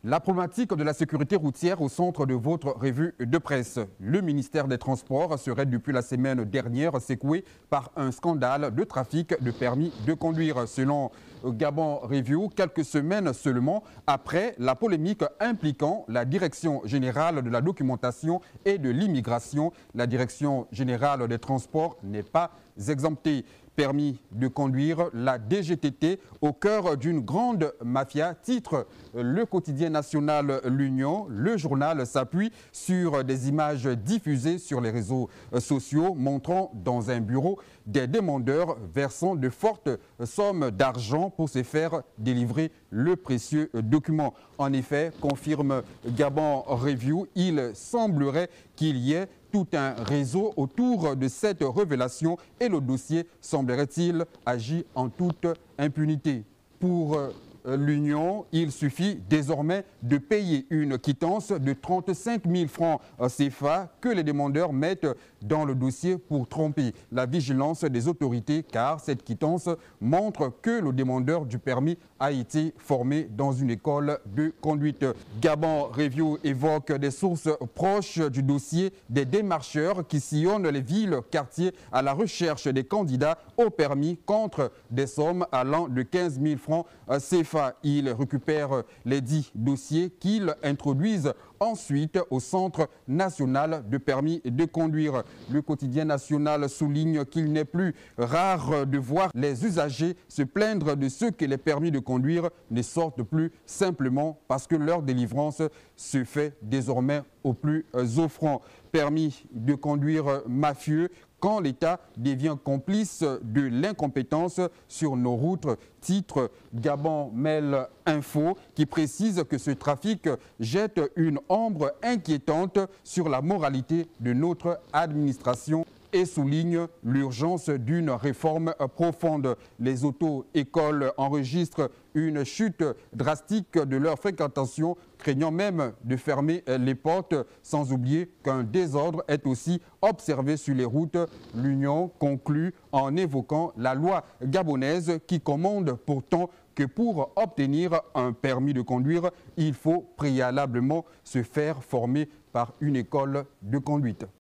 La problématique de la sécurité routière au centre de votre revue de presse. Le ministère des Transports serait depuis la semaine dernière secoué par un scandale de trafic de permis de conduire. Selon Gabon Review, quelques semaines seulement après la polémique impliquant la Direction générale de la documentation et de l'immigration, la Direction générale des Transports n'est pas exemptée. Permis de conduire, la DGTT au cœur d'une grande mafia, titre le quotidien national L'Union. Le journal s'appuie sur des images diffusées sur les réseaux sociaux montrant dans un bureau des demandeurs versant de fortes sommes d'argent pour se faire délivrer le précieux document. En effet, confirme Gabon Review, il semblerait qu'il y ait tout un réseau autour de cette révélation et le dossier, semblerait-il, agit en toute impunité. Pour l'Union, il suffit désormais de payer une quittance de 35 000 francs CFA que les demandeurs mettent dans le dossier pour tromper la vigilance des autorités, car cette quittance montre que le demandeur du permis a été formé dans une école de conduite. Gabon Review évoque des sources proches du dossier des démarcheurs qui sillonnent les villes, quartiers à la recherche des candidats au permis contre des sommes allant de 15 000 francs CFA. Ils récupèrent les 10 dossiers qu'ils introduisent ensuite au Centre national de permis de conduire. Le quotidien national souligne qu'il n'est plus rare de voir les usagers se plaindre de ce que les permis de conduire ne sortent plus simplement parce que leur délivrance se fait désormais au plus offrant. Permis de conduire mafieux quand l'État devient complice de l'incompétence sur nos routes, titre Gabon Mail Info, qui précise que ce trafic jette une ombre inquiétante sur la moralité de notre administration et souligne l'urgence d'une réforme profonde. Les auto-écoles enregistrent une chute drastique de leur fréquentation, craignant même de fermer les portes, sans oublier qu'un désordre est aussi observé sur les routes. L'Union conclut en évoquant la loi gabonaise qui commande pourtant que pour obtenir un permis de conduire, il faut préalablement se faire former par une école de conduite.